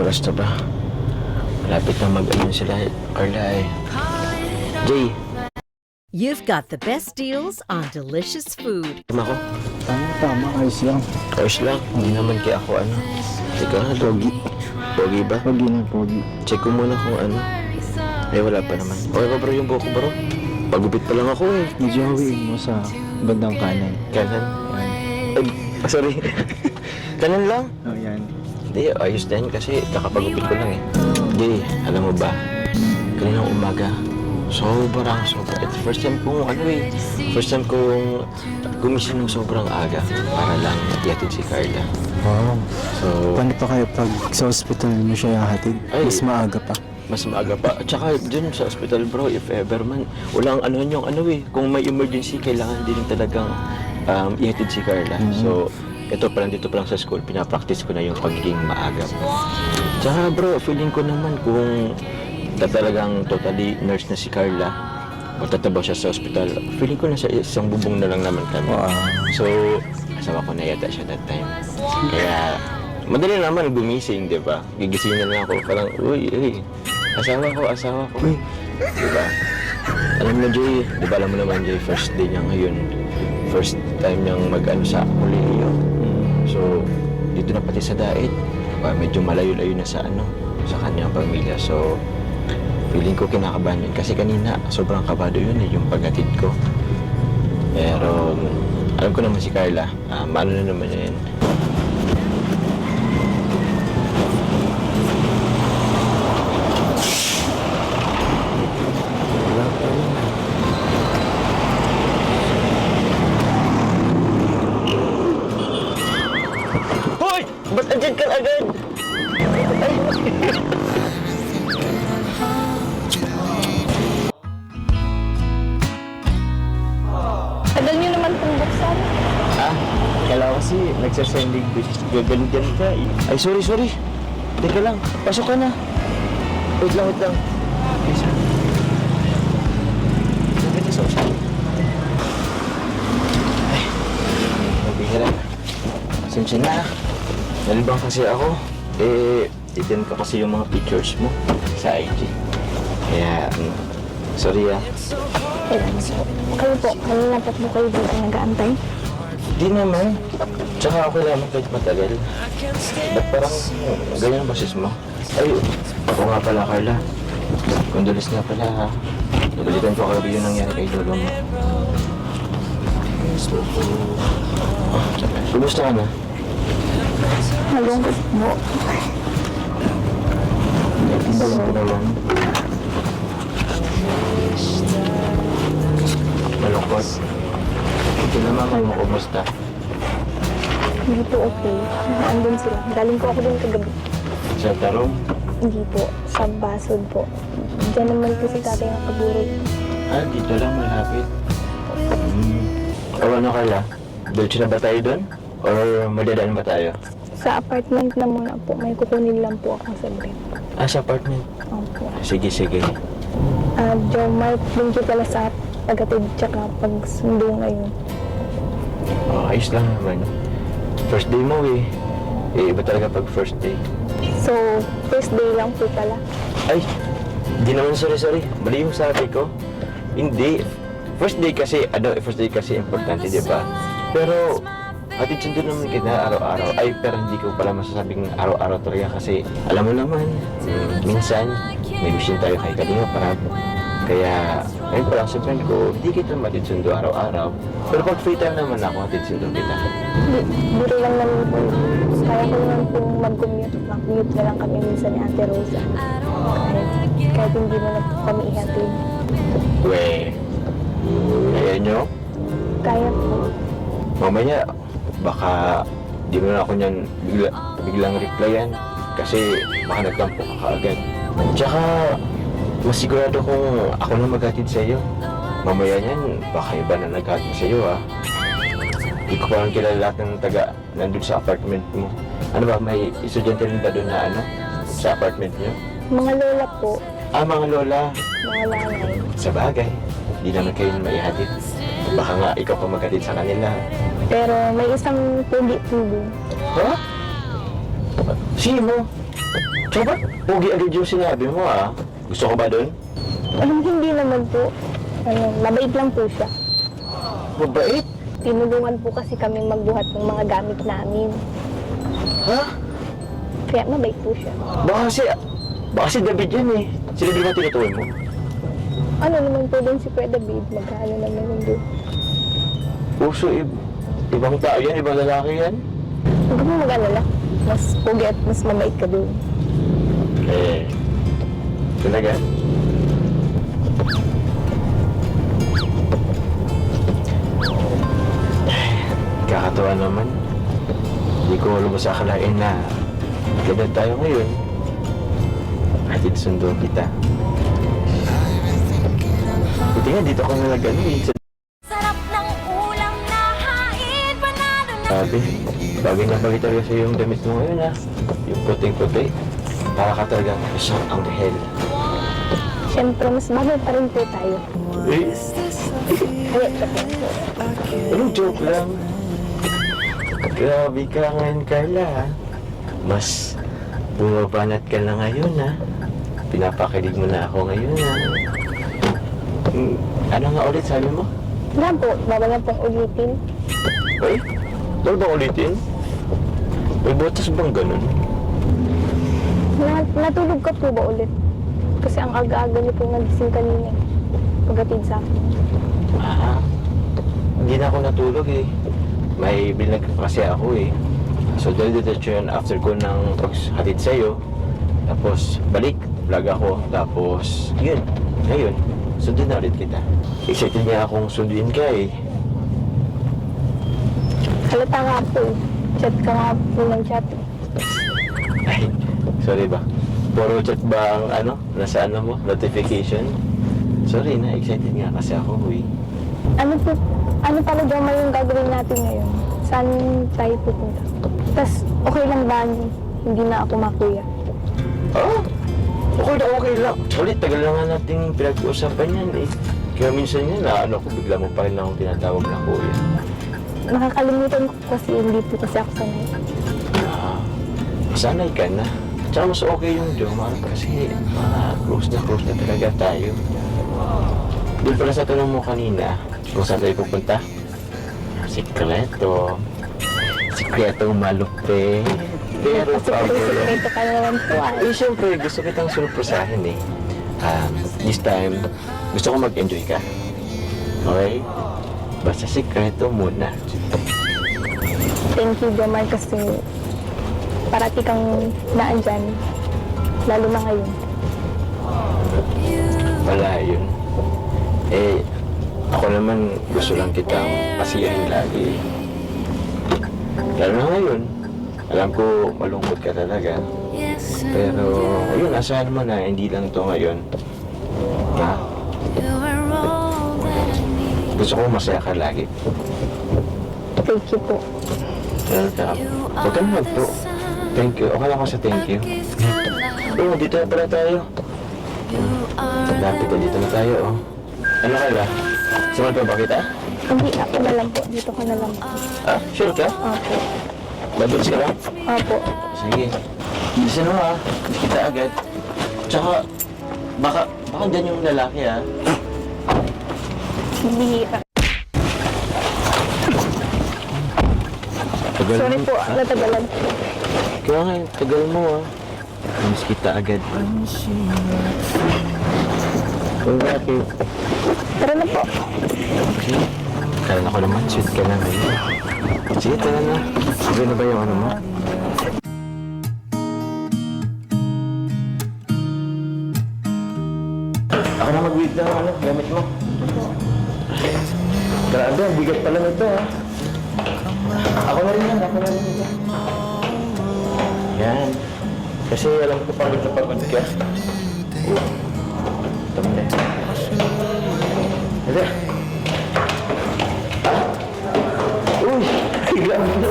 oras na ba? Malapit na mag-ano sila, Carla eh. Jay! You've got the best deals on delicious food. Tama ko? Tama, ayos lang. Ayos lang. Hindi naman kaya ako ano. Teka nga, Pogi. Pogi ba? Pogi na, pogi. Check ko muna kung ano. Ay, wala pa naman. Okay ba bro yung buhok ko bro? Pagupit pa lang ako eh. Medyo hawiin mo sa bandang kanan. Kanan? Yan. Ay, sorry. Kanan lang? Oh, yan. Hindi, ayos din kasi kakapagupit ko lang eh. Hindi, alam mo ba? Kaninang umaga, sobrang. It's first time kong first time kong gumising ng sobrang aga para lang ihatid si Carla. Wow. So, Paano pa kayo pag sa hospital mo siya hatid? Ay. Mas maaga pa. mas maaga pa. At saka dun sa hospital bro, if ever man, walang yung kung may emergency, kailangan din talagang ihatid si Carla. So, ito pa lang dito pa lang sa school, pinapractice ko na yung pagiging maaga. Tsaka bro, feeling ko naman kung talagang totally nurse na si Carla, magtatabaw siya sa hospital, feeling ko na sa isang bubong na lang naman kami. Wow. So, asawa ko na yata siya that time. Kaya, madali naman gumising, di ba? Gigising na lang ako, parang, uy, asawa ko. Uy, di ba? Alam mo, Jay, di ba alam mo naman, Jay, first day niya ngayon. First time niyang mag-ano sa kolehiyo. So, dito na pati sa daet. Medyo malayo-layo na sa sa kanyang pamilya. So, feeling ko kinakabahan yun. Kasi kanina, sobrang kabado yun yung paghatid ko. Pero, alam ko naman si Carla, maano na naman yan. Hoy! Ba't andyan ka agad? Tagal nyo naman pong buksan. Kala ko kasi nagsasending gagalingan ka eh. Ay, sorry. Teka lang, pasok ka na. Wait lang. Okay, sir. Bakit sa usap? Ay, mabihira. Pasensya na. Nalibang kasi ako. Titin ko kasi yung mga pictures mo sa IG. Kaya, sorry ah. Kayo po, kanina pa po kayo dito nag-aantay. Di naman. Tsaka okay lang kahit matagal. Ba't parang ganyan ang boses mo? Ay, ako nga pala, Carla. Condoleezza nga pala, ha. Nagalitan ko kagabi yung nangyari kay lolo mo. Kumusta ka na? Malungkot po. Balang ko na lang. Malungkot. Ito na mama mo, kumusta? Hindi po okay. Andun sila. Galing po ako din kagabi. Sa tarong? Hindi po. Sa Basod po. Diyan naman po si tatay nakaburog. Dito lang, malapit. O ano, Carla? Diretso na ba tayo doon? Or madadaan ba tayo? Sa apartment na muna po. May kukunin lang po ako sa break. Sa apartment. Opo. Sige. Jomar, thank you pala sa pagkatid tsaka pagsundo ngayon. Ayos lang naman. First day mo eh. Iba talaga pag first day. So, first day lang po pala. Ay, di naman sorry. Mali yung sabi ko. Hindi. First day kasi importante, di ba? Pero, hatid sundo naman kita araw-araw. Ay, pero hindi ko pala masasabing araw-araw talaga kasi alam mo naman, minsan, may mission tayo kay Kalinga para kaya, ngayon pa lang sa friend ko, hindi kita matid sundo araw-araw. Pero pag free time naman ako, hatid sundo kita. Biro lang naman po. Kaya ko naman po mag-commute. Mag-commute na lang kami minsan ni Ate Rosa. Kahit hindi mo na po kami ihatid. Kaya nyo? Kaya po. Mamaya, baka di mo na ako niyan biglang replyan kasi baka nagtampo ka kaagad. Tsaka, mas sigurado kung ako na maghatid sa iyo. Mamaya niyan, baka iba na naghatid sa iyo ah. Hindi ko parang kilala lahat ng taga nandun sa apartment mo. Ano ba, may estudyante rin ba doon na sa apartment niyo? Mga lola po. Mga lola. Mga lanay. Sa bagay, hindi naman kayo maihatid. Baka nga ikaw pa maghatid sa kanila. Pero may isang pugi po dun. Ha? Sino? So ba't pogi agad yung sinabi mo ah? Gusto ko ba doon? Hindi naman po. Mabait lang po siya. Mabait? Tinulungan po kasi kami magbuhat ng mga gamit namin. Ha? Kaya mabait po siya. Baka si David yan eh. Sino di ba tinutuloy mo? Ano naman po din si Kuya David, magkano naman yun doon. Puso, ibang tao yan, ibang lalaki yan. Huwag mo mag-alala. Mas pogi at mas mabait ka doon. Eh, talaga? Kakatawa naman. Hindi ko lubos akalain na ganun tayo ngayon. Hatid sundo kita. Buti nga dito ko na nag-ano eh. Sarap ng ulam na hain, panalo na. Sabi, bagay na bagay talaga sa yung damit mo ngayon ha. Yung puting-puti. Para ka talaga isang anghel. Siyempre, mas bagay pa rin po tayo. Eh, Kaya, joke lang po. anong joke lang? Grabe ka ngayon, Carla ha. Mas bumabanat ka na ngayon ha. Pinapakilig mo na ako ngayon ha. Ano nga ulit sabi mo? Wala po, bawal na pong ulitin. Ay, bawal ba ulitin? May botas bang ganun? Natulog ka po ba ulit? Kasi ang aga-aga niyo po nagising kanina. Paghatid sa akin. Ah, hindi na ako natulog eh. May binag kasi ako eh. So dahil diretso yun after ko ng paghatid sa'yo. Tapos balik, vlog ako. Tapos yun, ngayon, sundin na ulit kita. Excited niya akong sundin ka eh. Halata nga po eh. Chat ka nga po ng chat. Ay, sorry ba? Puro chat ba ang ano? Nasa ano mo? Notification? Sorry na, excited nga kasi ako eh. Ano talaga may yung gagawin natin ngayon? Saan tayo pupunta? Tapos, okay lang ba hindi na ako makuya? Oh, okay lang. Ulit, tagal na nga natin pinag-uusapan yan eh. Kaya minsan yan na ano ko, bigla mo pa rin akong tinatawag na kuya. Nakakalimutan ko kasi hindi po kasi ako sanay. Ah, sanay ka na. Tsaka mas okay yung Jomar kasi close na talaga tayo. Doon pala sa tanong mo kanina, kung saan tayo pupunta? Sikreto malupit. Pero Sikreto ka naman po ah. eh, siyempre, gusto kitang surpresahin eh. This time, gusto ko mag-enjoy ka. Okay? Basta sikreto muna. Thank you, Jamar, kasi parati kang naandyan. Lalo na ngayon. Wala yun. Eh, ako naman gusto lang kitang pasiyahin lagi. Lalo na ngayon. Alam ko malungkot ka talaga. Pero, ayun, asahan mo na, hindi lang to ngayon. Ha? Gusto ko masaya ka lagi. Thank you po. Welcome. Huwag ka na magpo. Thank you. Okay lang ako sa thank you. Oo, dito na pala tayo. Lapit na dito na tayo, oh. Ano ka ba? Samahan pa ba kita? Hindi, ako na lang po. Dito ka na lang po. Ah, sure ka? Opo. Babits ka lang? Opo. Sige. Listen mo ha. Hindi kita agad. Tsaka, baka dyan yung lalaki ha. Bihira. Sorry po, natagalan. Kaya nga, tagal mo ha. Miss kita agad. Bakit? Tara na po. Okay. Kala ko naman, sweet ka na ngayon. Sige, tara na. Sige na ba yung ano mo? Ako na mag-weed ng ano, gamit mo. Grabe, ang bigat pala nito ha. Ako na rin yan, ako na rin yan. Yan. Kasi alam ko pagod na pagod ka. Ito mo na. Ito. Uy! Biglang mo.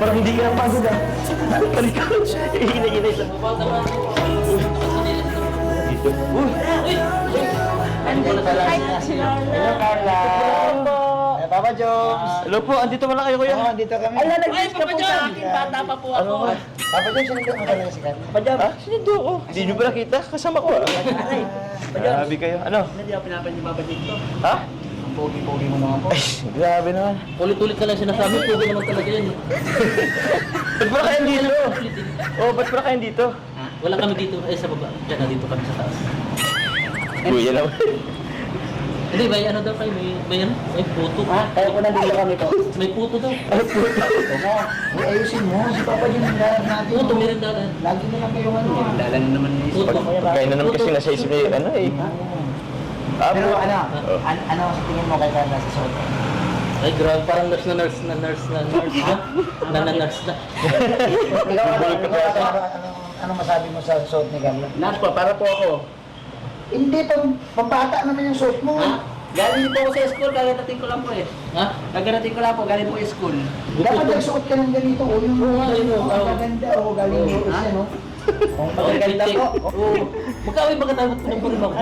Parang hindi ka napagod ah. Talikod. Hinay-hinay sa baba. Dito. Uy! Ano po na tala? Hello, Carla. Hello, Papa Jones. Hello po, andito pala kayo kuya. Ala, nag-miss ka po sa akin. Bata pa po ako. Papa John, sinigyan mo talaga si Carla. Papa Jam, sinindo ko. Hindi nyo ba nakita? Kasama ko ah. Grabe kayo. Ano? Hindi ako pinapan ni Papa John to. Ha? Ang pogi-pogi mo naman po. Ay, grabe naman. Ulit-ulit ka lang sinasabi, pugo naman talaga yan. Ba't pala kayo dito? Oh, ba't pala kayo dito? Wala kami dito, sa baba. Diyan na dito kami sa taas. Kuya naman. Hindi, may ano daw kayo, may puto. Kaya ko nandito kami to. May puto daw. Ito mo. Uy, ayusin mo. Si Papa John ang dalag natin. Puto, meron dalan. Lagi na lang kayong ano. Dalan naman ni Puto. Pagkain na naman kasi nasa isip niya yung ano eh. Pero po. ano, Oh. ano sa tingin mo kay Carla sa suot? Ay, grabe, parang nurse na. Nurse na. Ikaw, ano masabi mo sa suot ni Carla? Nurse pa, para po ako. Hindi, pambata naman yung suot mo. Galing po ako sa school, kagarating ko lang po eh. Ha? Kagarating ko lang po, galing po sa school. Dapat nagsuot ka ng ganito. O yung yun, ang maganda. O galing yung isa, no? Ang maganda po. Oo. Magkawin ba katawag ko ng burin ako?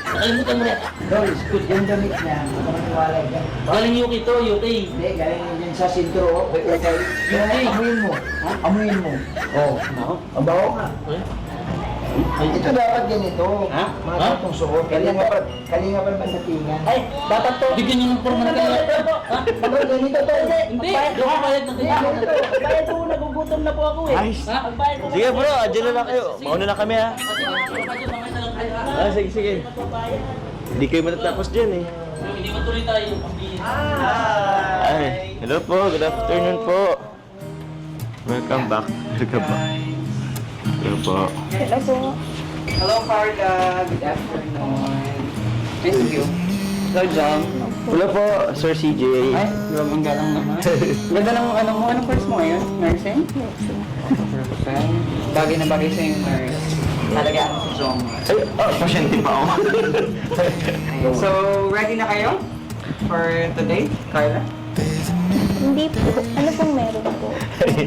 Nakalimutan mo na. Doris, yung damit niya, ako maniwala dyan. Galing UK to, UK. Hindi, galing yan sa sintro. Amuyin mo. Amuyin mo. Oo. Ang baho nga. Ito dapat ganito. Ha? Mga ganitong suot. Kalinga pa naman datingan. Ay, dapat to. Bigyan nyo ng forma na kanya. Ha? Ano, ganito to. Hindi, lumabayad na kanya. Bayad po, nagugutom na po ako eh. Ayos. Ha? Magbayad po. Sige bro, adyan na lang kayo. Mauna na kami ha. Kasi mamaya na lang kayo. Ah, sige, sige. Hindi kayo matatapos dyan eh. Hindi matuloy tayo. Ay, hello po, good afternoon po. Welcome back. Welcome back. Hello po. Hello po. Hello, Carla. Good afternoon. Thank you. Hello, John. Hello po, Sir CJ. Ay, ang galang naman. Ganda ng ano mo, anong course mo ngayon? Nursing? Perfect. Bagay na bagay sa yung nurse. Talaga ako si John. Ay, pasyente pa ako. So, ready na kayo? For today, Carla? Hindi po. Ano pong meron po?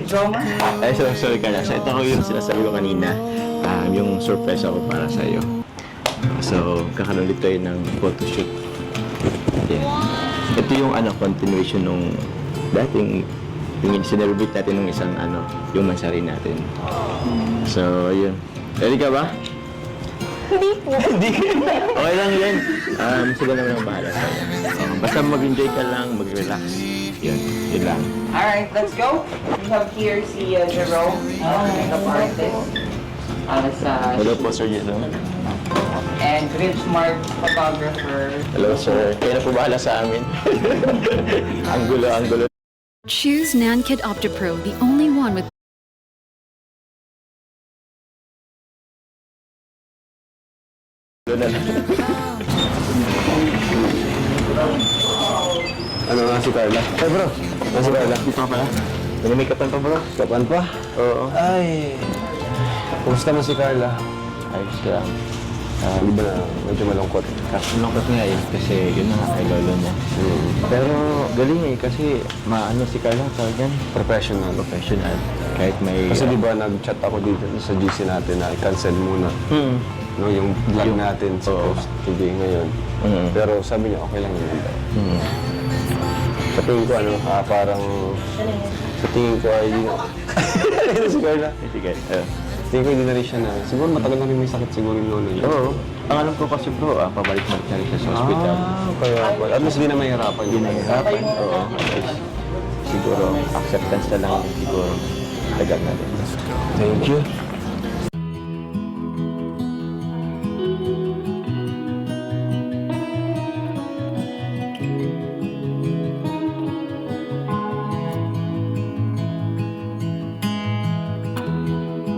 Drama? Ay, sorry ka na. So, ito ko yung sinasabi ko kanina. Yung surprise ako para sa'yo. So, kakaroon ulit tayo ng photoshoot. Yeah. Ito yung continuation nung dating yung sinelebrate natin nung isang yung mansari natin. So, yun. Ready ka ba? Hindi po. Hindi. Okay lang yun. Sila naman ang bahala sa'yo. Basta mag-enjoy ka lang, mag-relax. Yun lang. Alright, let's go. We have here si Jerome, makeup artist. Hello po, Sir Jerome. And Rich Mark, photographer. Hello, sir. Kaya na po bahala sa amin. Ang gulo, ang gulo. Choose Nankit OptiPro, the only one with Na lang. Ano nga si Carla? Ay bro, ano si Carla? Dito ka pala. Nag-makeupan pa bro. Kapan pa? Oo. Ay, kumusta man si Carla? Ayos lang. Di ba na medyo malungkot? Malungkot nga yun kasi yun na nga kay lolo niya. Pero galing eh kasi maano si Carla tawag yan? Professional. Professional. Kahit may... Kasi di ba nag-chat ako dito sa GC natin na i-cancel muna. No, yung vlog natin sa post today ngayon. Pero sabi niya okay lang yun. Sa tingin ko parang sa tingin ko ay ito si Carla. Sige. Tingin ko hindi na rin siya na siguro matagal na rin may sakit siguro yung lolo niya. Oo. Ang alam ko kasi bro, pabalik-balik na rin siya sa hospital. Kaya at least hindi na mahirapan. Hindi nahihirapan. Oo. Siguro acceptance na lang siguro. Tagal na rin. Thank you.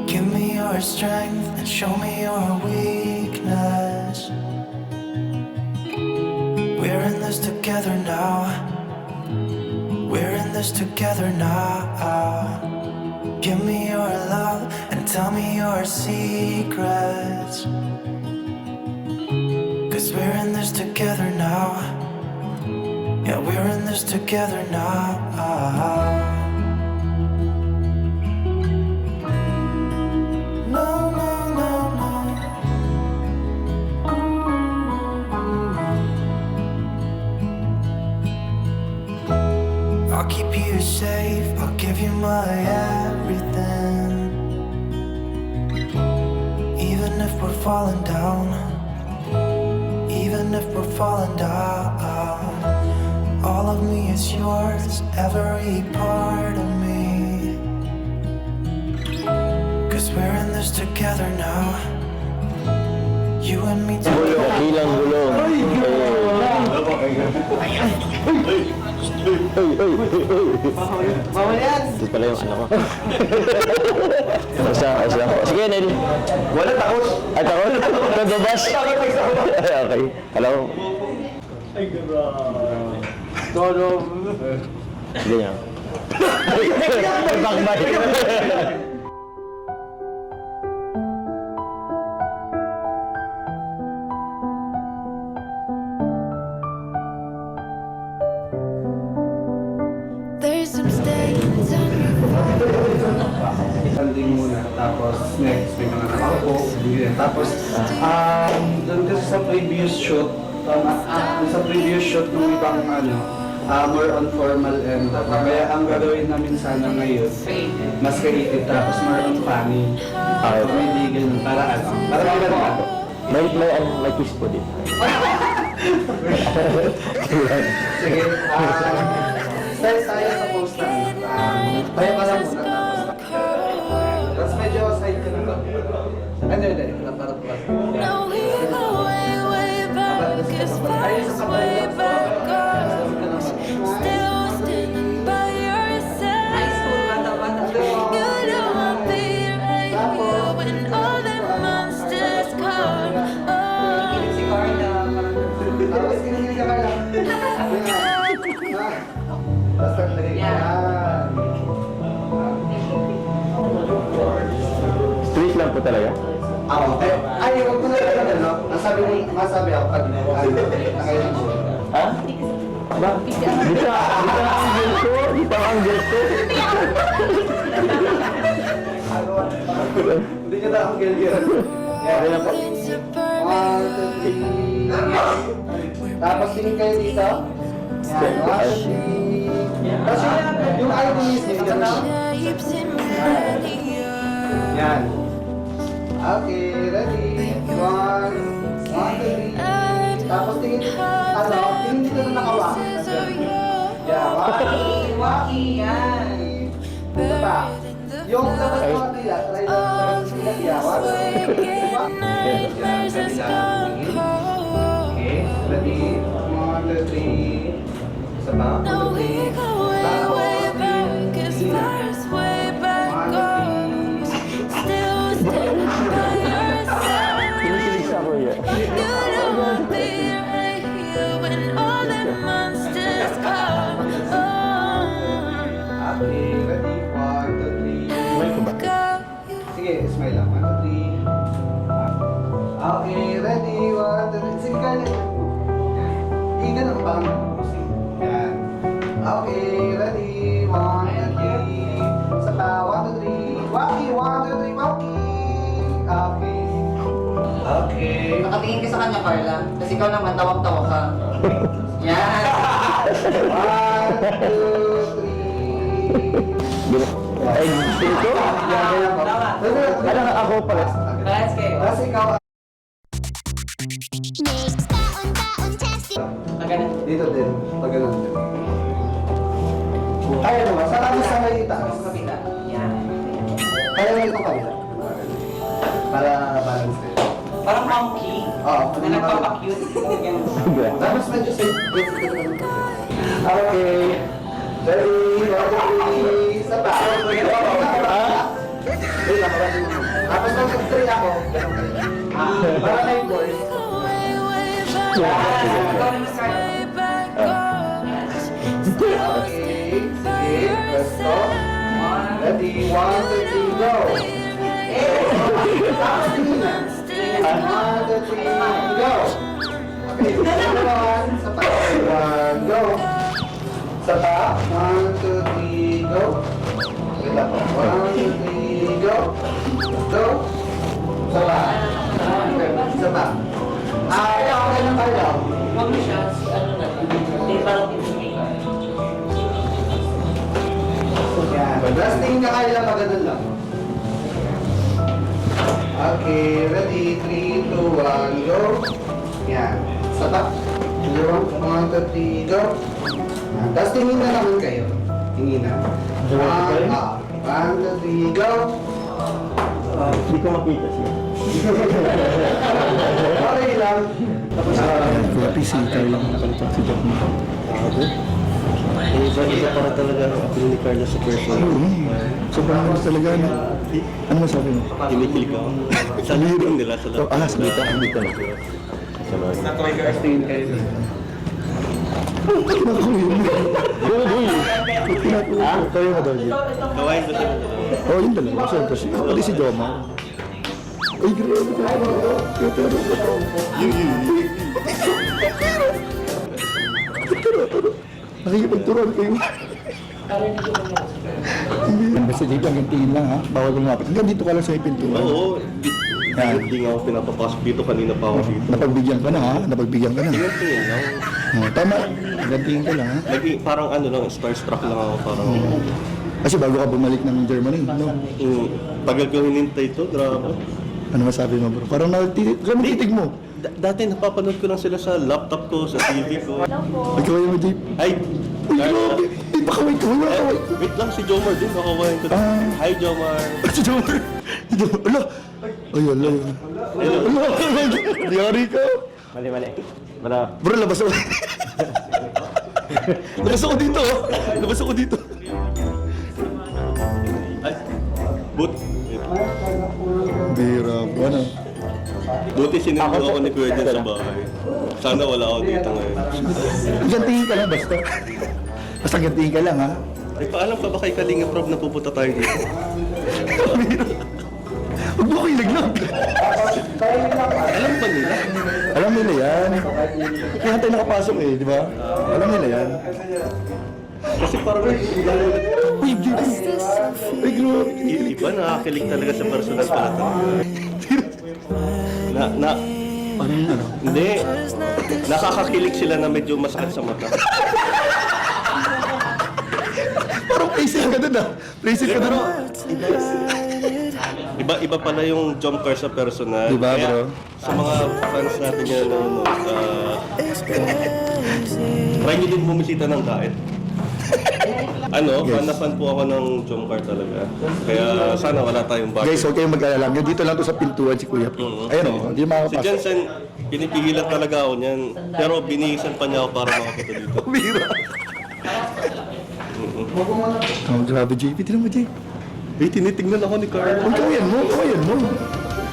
Give me your strength and show me your weakness. We're in this together now. We're in this together now. Give me your love and tell me your secrets. 'Cause we're in this together now. Yeah, we're in this together now. No, no, no, no. I'll keep you safe, I'll give you my everything. falling down, even if we're falling down, all of me is yours, every part of me. 'Cause we're in this together now, you and me together. Dakilang gulong. Bawal yan. Ito pala yung anak ko. Basta ko. Sige, Nel. Wala takot. Ay, takot? Nagabas? Okay. Hello? Ay, grabe. No. Sige niya. Ay, bakbay. There's some stains on your Standing muna, tapos next may mga nakaupo, ganyan. Tapos, doon kasi sa previous shoot, sa previous shoot ng ibang more on formal and kaya ang gagawin namin sana ngayon, mas creative tapos more on funny. Hindi ganun, para may ganun. May kiss po din. Sige, style tayo sa post na tayo ka lang muna tapos medyo side ka na hindi, para No, we go way back as far as way back goes. Still standing by your side. You know I'll be right here when all the monsters come. tapos kinikilig ka lang tapos lagay ka Street lang po talaga? ay, huwag mo na lang masabi ako pag nakayon ko. Ha? Ba? Dito ang angle ko. Dito ang angle ko. Hindi ka na ang gilgil. Okay na po. One, two, three. Tapos tingin kayo dito. Yan, one, two, three. Tapos yung idealist niyo, yan lang. Yan. Okay, ready? One, two, three. Tapos tingin dito na nakawak. Yeah, waki, yan. Ito pa. Yung labas ng kanila, try lang sa sila. One, two, three. Okay, ready? One, two, three. Isa pa. No, we go way back as far as way back goes. Still standing by your side. Kinikilig sa kuya. You know I'll be right here when all the monsters come. Okay, ready? One, two, three. Go. Sige, smile lang. One, two, three. Okay, ready? One, two, three. Sige, kaya. Igan ang bang. Yan. Okay, ready? One, two, three. Isa pa. One, two, three. Waki, one, two, three. Waki. Okay. Okay. Nakatingin ka sa kanya, Carla. Kasi ikaw naman, tawag-tawa ka. Yan. One, two, three. Ay, dito? Ano nga ako pala? Let's go. Tapos ikaw, Maganda. dito din. Pag ganun din. Ay, ano ba? Saka mo sa may itaas. Kapila. Yan. Kaya mo itong kabila. Para balance din. Parang monkey. Oo. Na nagpapakute. Yan. Tapos medyo safe. Okay. Ready? One, two, three. Isa pa. Wait lang, tapos nung three ako, ganun kayo. Para may voice. Okay. Sige. Presto. Ready? One, two, three, go. Tapos tingin. One, two, three, go. Okay. One, isa pa. One, go. Isa pa. One, two, three, go. Wait lang po. One, two, three, go. Go. Isa pa. Isa pa. Okay na kayo. Huwag mo siya. Ano na. Hindi parang tinigay. Yan. Last tingin ka kayo lang, pag ganun lang. Okay, ready? 3, 2, 1, go. Yan. Sa top. 1, 2, 3, go. Yan. Tapos tingin na naman kayo. Tingin na. 1, 2, 3, go. Hindi ko makita siya. Okay lang. Kaya PC, tayo lang nakalitan si Jack mo. Isa para talaga ni Carlos sa person. Sobrang mas talaga. Ano masabi mo? Kinikilig ako. Sa lirong nila sa loob. Salita. Salita na. Kinakuhin mo. Kaya mo daw yun. Kawain ba siya? Oo, yun talaga. Siyempre, pati si Joma. Ay, grabe ka. Nakikipagturuan kayo. Basta dito hanggang tingin lang ha. Bawal lumapit. Hanggang dito ka lang sa pintuan. Oo, hindi nga ako pinapapasok dito. Kanina pa ako dito. Napagbigyan ka na ha. Napagbigyan ka na. Tingin lang. Tama. Hanggang tingin ka lang ha. Parang ano lang, starstruck lang ako. Parang Kasi bago ka bumalik ng Germany, no? tagal ko hinintay ito, grabe. Ano masabi mo bro? Parang natitig mo. Dati napapanood ko lang sila sa laptop ko, sa TV ko. Ay, kaway mo, Jay. Ay, Ay, grabe. Ay, bakaway ka. Wala kaway. wait lang, si Jomar din, nakawain ko. Hi, Jomar. Ay, si Jomar. Si Jomar. Ala. Ay, ala. Ala. Diyari ka. Mali. Bro. Bro, labas ako. Labas ako dito. Labas ako dito. Ay, Bira. Ano? buti sinundo ako ni Kuya dyan sa bahay. Sana wala ako dito ngayon. Gantingin ka lang, basta. Basta gantingin ka lang, ha? Eh, paalam pa ba kay Kalinga Prob na pupunta tayo dito? Bira. Huwag mo ko ilaglag. Alam ba nila? Alam nila yan. Kaya tayo nakapasok eh, di ba? Alam nila yan. Kasi parang Uy, Jay. Ay, grabe. iba, nakakilig talaga sa personal pala talaga. Ano yun, ano? Hindi. Nakakakilig sila na medyo masakit sa mata. Parang placing ka dun, ah. Placing ka dun. Iba pala yung jump car sa personal. Diba, Kaya, bro? sa mga fans natin yan, try nyo din bumisita ng diet. Fan na fan po ako ng jump car talaga. Kaya sana wala tayong budget. Guys, huwag kayong mag-alala. Dito lang to sa pintuan si Kuya. Ayun o, hindi Si makakapasok. Jensen, pinipigilan talaga ako niyan. Pero binihisan pa niya ako para makapunta dito. Bira. Oh, grabe, JP. Tinan mo, JP. Eh, tinitignan ako ni Carl. Uy, kawayan mo.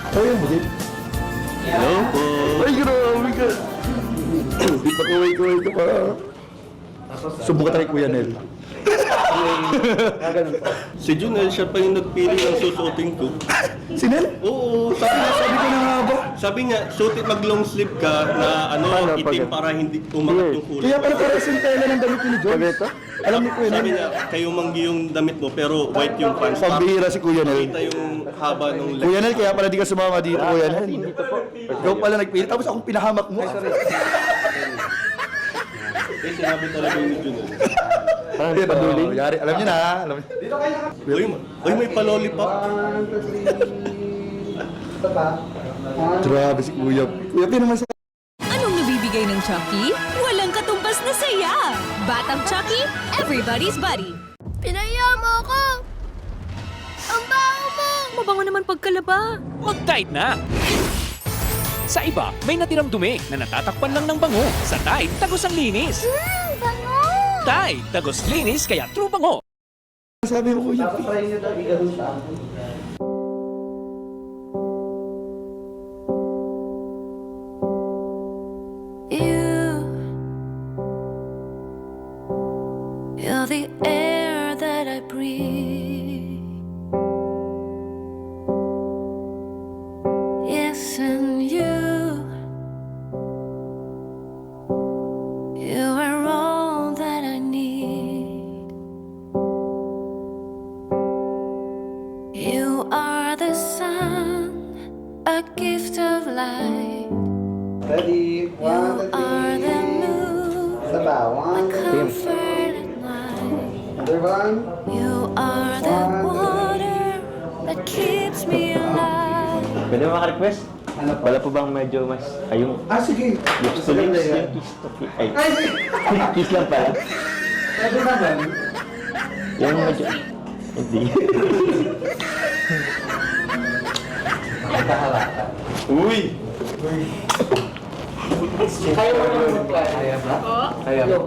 Kawayan mo, JP. Hello po. Ay, grabe ka. Di pa kaway ka pa. Subukan tayo, Kuya Nel. Si Junel, siya pa yung nagpili ng susuotin ko. Si Nel? Oo, Sabi ko na nga ba? sabi niya, suotin mag long sleeve ka na itim para hindi umangat yung kulay. Kaya pala parang sintela ng damit ni John. Alam ni Kuya Sabi Nel. niya, kayo manggi yung damit mo pero white yung pants. Pambihira si Kuya Nel. Kita yung haba ng leg. Kuya Nel, kaya pala di ka sumama dito, Kuya Nel. Ikaw pala nagpili. Tapos akong pinahamak mo. Eh, sinabi talaga ni Junel. Parang paduling. Yari, alam niyo na. Alam niyo. Uy, may pa-lollipop. 1, 2, 3. Isa pa. 1, Grabe si Kuya. Kuya, naman sa... Anong nabibigay ng Chucky? Walang katumbas na saya! Batang Chucky, everybody's buddy. Pinaya mo ako! Ang baho mo! Mabango naman pagkalaba. Mag-Tide na! Sa iba, may natirang dumi na natatakpan lang ng bango. Sa Tide, tagos ang linis. Bango! Tide, tagos linis kaya true bango. Sabi mo, Kuya. try nyo daw i-ganun sa akin. You're the air that I breathe. Yes, and you are all that I need. You are the sun, a gift of light. Ready? 1, 2, 3. You are the moon, Isa pa. 1, 2, 3. comfort at night. Other one. You are the water that keeps me alive. Pwede ba maka-request? Ano pa? Wala po bang medyo mas... Ayong... Sige. Lips to lips, yung kiss to kiss. Ay, kiss lang pala. Pwede naman. Yung medyo... Hindi. Uy! Kaya mo naman mag-try. Kaya ba? Kaya ba?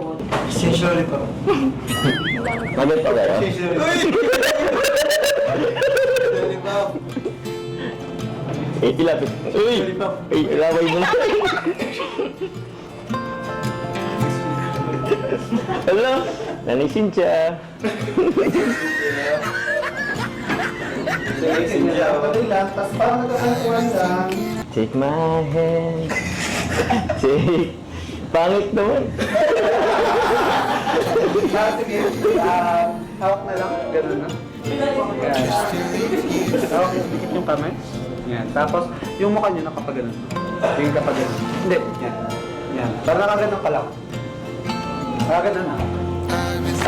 Sorry pa. Maganda pa kayo? Sorry pa. Ilapit. Uy! Ilaway mo na. Hello? Nanay Cynthia. Tapos parang nagkakakuhan lang. Take my hand. Take... Pangit naman. Sige, hawak na lang. Ganun na. Hawak yung dikit yung kamay. Yan. Tapos, yung mukha nyo nakapaganon. Tingin ka pa ganun. Hindi. Yan. Yan. Parang nakaganon ka lang. Nakaganon na.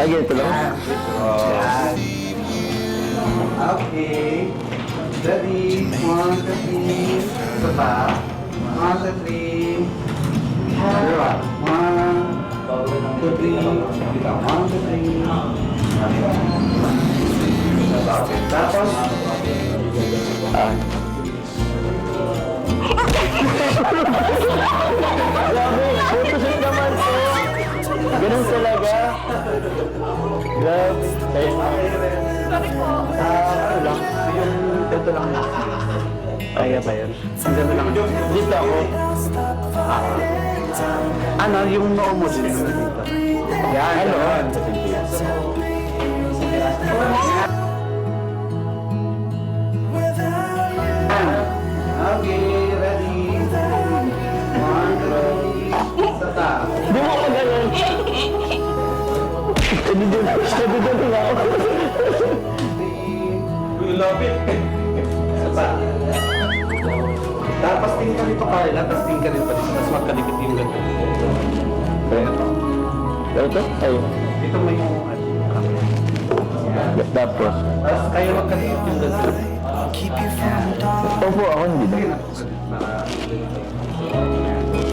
Ay, ganito lang. Yan. Okay. Ready? 1, 2, 3. Isa pa. 1, 2, 3. 1, 2, 3. 1, 2, 3. Tapos, Grabe, photoshoot naman po. Ganun talaga. Grabe. Kaya ano lang, yung dito lang na. Kaya ba yun? Dito lang. dito ako. Ano, yung noo mo dito. Yan, ano? Okay, ready? 1, 2, 3. Stop. Di mo ka ganun. Nabidun nga ako. Uy, lapit! Tapos tingin ka dito, Carla. Tapos tingin ka dito. Tapos magkadikit yung ganito. Kaya ito. Ito? Ayun. Ito may yung camera. Tapos. Tapos kayo magkadikit yung ganito. Opo, ako hindi na.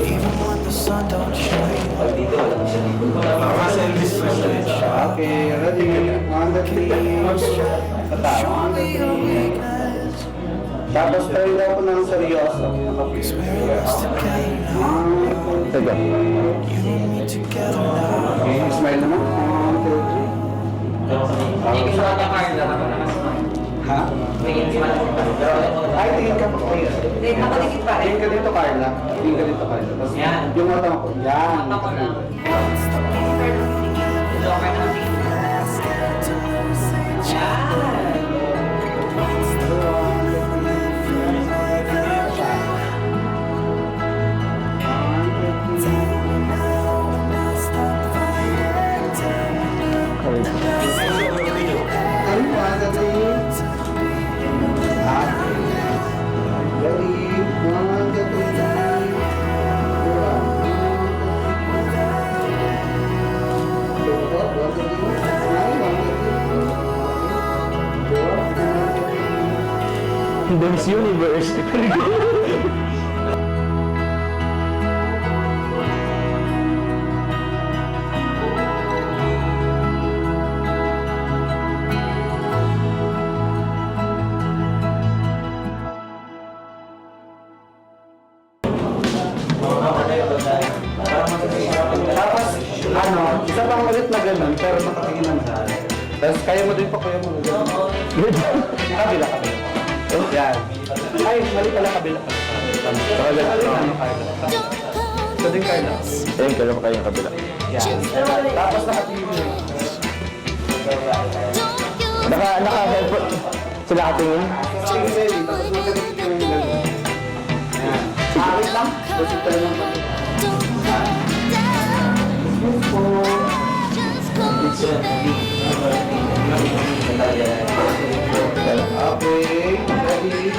Even when the sun don't shine. Okay, ready? 1, 2, 3. Stop. 1, 2, 3. Tapos tayo daw po ng seryoso. Teka. Okay, smile naman. 1, 2, 3. Ha? Ay, tingin ka pa po yun. Nakalikit pa rin. Tingin ka dito, Carla. Tingin ka dito, Carla. Tapos yung mata ko. Yan. Ako na. The Miss Universe. Tapos, ano, isa pang ulit na ganun, pero nakatingin naman. Tapos kaya mo din pa, kaya mo ganun. Kabila, kabila. Yan. Ay, mali pala kabila. Ito din, Carla. Ayun, kala pa kayong kabila. Yan. Tapos nakatingin mo. Naka-cellphone. Sila katingin. Tingin ready, tapos magkakit yung ganun. Yan. Sakit lang. Tapos ito lang. Okay, ready?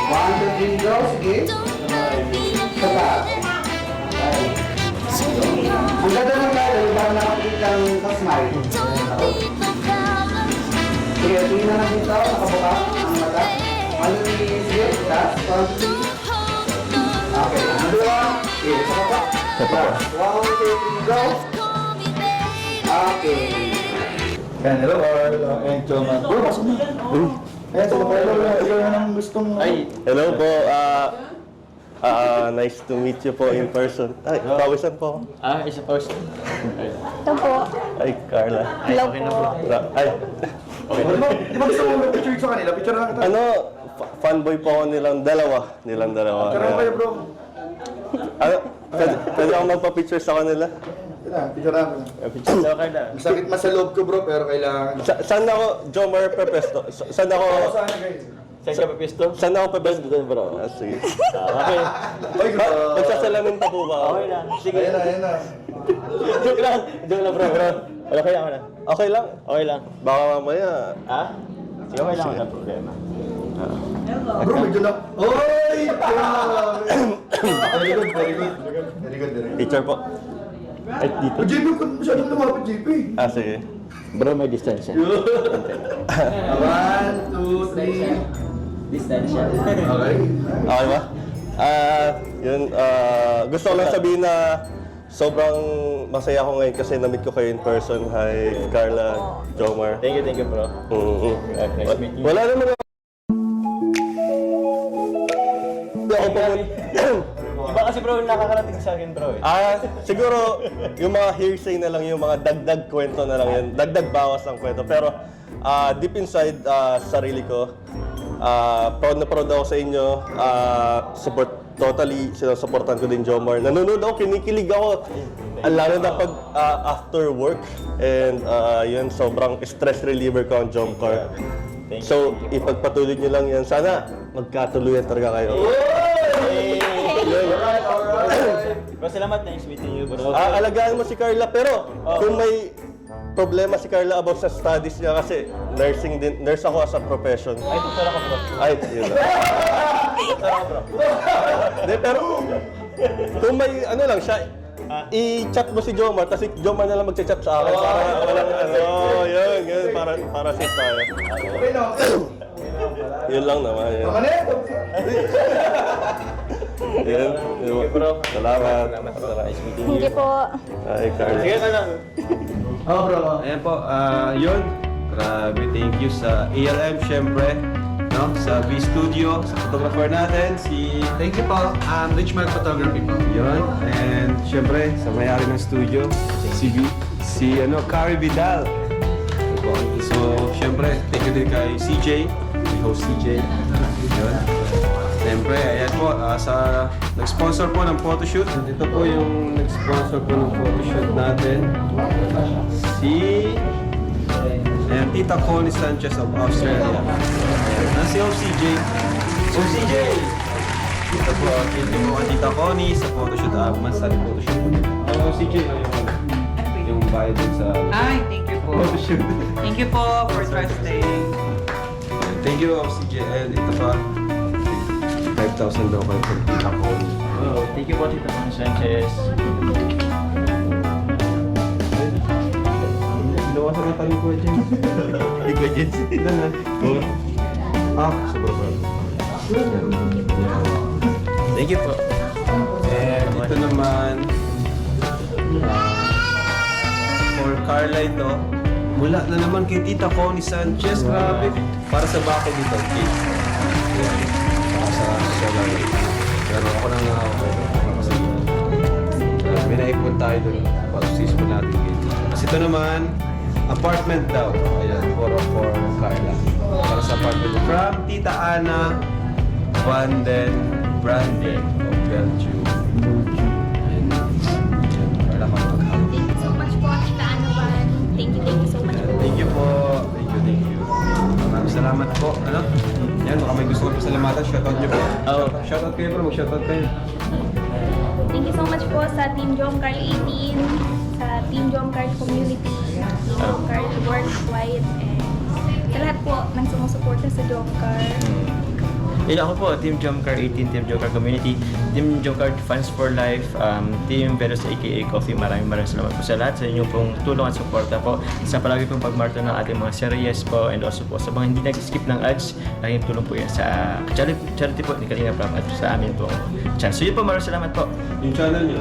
1, 2, 3, go. Sige. Saka. Ang ganda ng ladder, parang nakapit ang kasmile. Sige, tingnan natin ito. Nakabuka ang mata. Ano ni sige, taas. Okay, dalawa. Okay, isa pa. One, two, three, go. Okay. Yan, hello, Carl. And Choma. Bro, pasok na. Ayan, sila pa. Ikaw na ang gustong... Hello po, nice to meet you po in person. Ay, pawisan po. Isa pa. Ito po. Ay, Carla. Hello po. Ay, Di ba gusto mo mag-picture sa kanila? Picture na kita. ano, fanboy po ako nilang dalawa. Picture na kayo, bro. Ano, pwede ako magpa-picture sa kanila? Picture na. Picture daw kayo na. Masakit man sa loob ko, bro, pero kailangan. Saan ako, Jomar Pepesto? Saan ako, Saan na guys? Saan ka papisto? saan ako Pepesto? Bro, sige. Okay. Ay, Magsasalamin pa po ba ako? Okay na. Sige. Ayan na. Joke lang. Joke lang, bro. Okay lang, na. Okay lang. Okay lang. Baka mamaya. Ha? Sige, okay lang. Wala problema. Bro, medyo na. Oy! Very good, very good. Very good, very good. Teacher po. Ay, dito. JP, kung masyadong lumapit, JP. Sige. Bro, may distance yan. 1, 2, 3. Distance yan. Okay. Okay ba? Yun, gusto ko lang sabihin na sobrang masaya ako ngayon kasi na-meet ko kayo in person. Hi, Carla, Jomar. Thank you, bro. Nice to meet you. Wala naman ako. Hindi ako pumunta. Iba kasi bro, nakakarating sa akin bro eh. Siguro yung mga hearsay na lang, yung mga dagdag kwento na lang yan. Dagdag bawas ng kwento. Pero deep inside sarili ko, proud na proud ako sa inyo. Totally sinusuportan ko din Jomar. Nanonood ako, kinikilig ako. Lalo na pag after work. And yun, sobrang stress reliever ko ang Jomcar. So, ipagpatuloy nyo lang yan. Sana magkatuluyan talaga kayo. Bro, salamat. Nice meeting you bro. Alagaan mo si Carla, pero kung may problema si Carla about sa studies niya kasi nurse ako as a profession. Ay, tutor ako bro. Ay, yun na. Tutor ako bro. Hindi, pero kung may ano lang siya, i-chat mo si Jomar, tapos si Jomar na lang mag-chat sa akin para walang yun, para safe tayo. Okay na. Yun lang naman. Yun. Yun. Salamat. Nice meeting Thank you po. Ay, Carla. Sige ka lang. Oh, bro. Ayan po, yun. Grabe, thank you sa ALM, syempre. No? Sa B-Studio, sa photographer natin, si... Thank you po. Richmond Photography po. Yun. And syempre, sa may-ari ng studio, si Carrie Vidal. So, syempre, thank you din kay CJ, kay host CJ. Yun. Siyempre, ayan po, sa nag-sponsor po ng photoshoot. Ito po yung nag-sponsor po ng photoshoot natin. Si Tita Connie Sanchez of Australia. Ayan, si OCJ. OCJ! Ito po, thank you po kay Tita Connie sa photoshoot. Mansali photoshoot. OCJ, yung bayad din sa Thank you po. photoshoot. Thank you po for trusting. Thank you, OCJ. And ito pa, 5,000 daw kayo kung Tita Connie. Oh, thank you po Tita Connie Sanchez. Nawasan na tayo ko dyan. Emergency. Ilan na? Sobrang. Thank you po. And ito naman, for Carla ito, mula na naman kay Tita Connie Sanchez. Grabe. Para sa bakit dito, cake. Para sa solar. Pero ako nang kasi may naipon tayo doon. Pag-sis mo natin cake. Kasi ito naman, apartment daw. Ayan, for Carla. Para sa apartment. From Tita Ana Van den Branden of Belgium. And Carla ka Thank you so much po, Tita Anovan. Thank you so much po. Thank you po. Thank you. Maraming salamat po. Ano? Yan, baka may gusto ko po salamatan. Shoutout niyo po. Shoutout kayo bro. Mag-shoutout kayo. Thank you so much po sa Team Jomcar 18, sa Team Jomcar Community, Team Jomcar Worldwide, and sa lahat po ng sumusuporta sa Jomcar. Yun ako po, Team Jomcar 18, Team Jomcar Community, Team Jomcar Fans for Life, Team Veros aka Coffee. Maraming salamat po sa lahat sa inyong pong tulong at suporta po sa palagi pong pagmarto ng ating mga series po, and also po sa mga hindi nag-skip ng ads, laging tulong po yan sa charity po ni Kalinga Prab at sa amin po channel. So yun po, maraming salamat po. Yung channel niyo?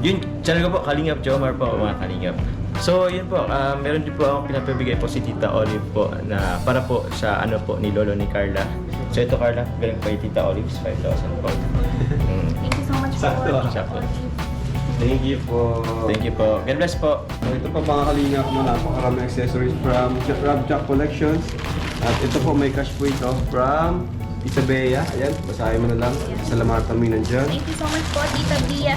Yung channel ko po, Kalingap Jomar po, mga Kalingap. So yun po, meron din po akong pinapabigay po si Tita Olive po na para po sa ano po ni Lolo ni Carla. So ito Carla, galing po kay Tita Olive, 5,000 po. Thank you so much po. Sakto. Thank you po. Thank you po. God bless po. So, ito pa mga kalingap mo, napakarami accessories from Rob Jack Collections. At ito po may cash po ito from Isabella. Ayan, basahin mo na lang. Salamatan mo nandyan. Thank you so much po, Tita Bea.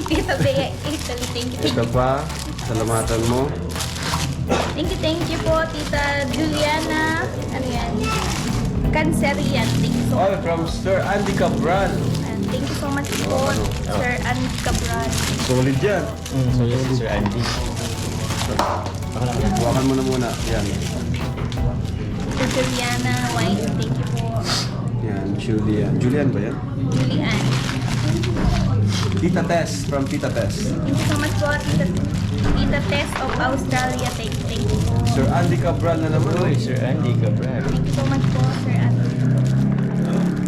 Tita Bea, Italy. Thank you. Ito pa, salamatan mo. Thank you po, Tita Juliana. Ano yan? Cancerian. Thank you so Oh, much. from Sir Andy Cabral. And thank you so much po, Sir Andy Cabral. Solid yan. So yun si Sir Andy. Hawakan mo na muna. Yan. Tita Juliana White. Thank you po. Yan, Julian. Julian ba yan? Julian. Tita Tess, from Tita Tess. Thank you so much po, Tita Tess of Australia. Thank you po. Sir Andy Cabral na naman. Uy, Sir Andy Cabral. Thank you so much po, Sir Andy.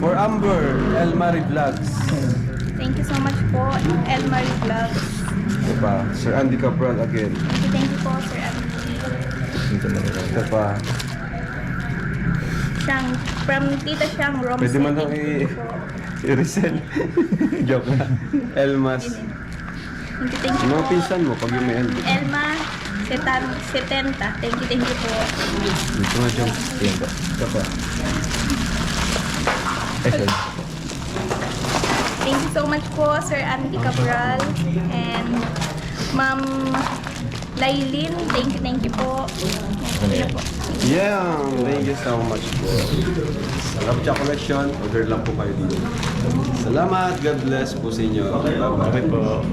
For Amber, El Mari Vlogs. Thank you so much po, Elmarie Vlogs. Ito pa, Sir Andy Cabral again. Thank you po, Sir Andy. Ito pa. Shang, from Tita Shang Romsey. Pwede man lang i-resell. Joke na. Elmas. Thank you Mga po. pinsan mo pag yung may L. Elma 70. Thank you po. Ito nga dyan. Ito pa. Thank you so much po, Sir Andy Cabral. And Ma'am Lailin, thank you po. Thank you po. Yeah, thank you so much po. Rob Jack Collection, order lang po kayo dito. Salamat, God bless po sa inyo. Okay po.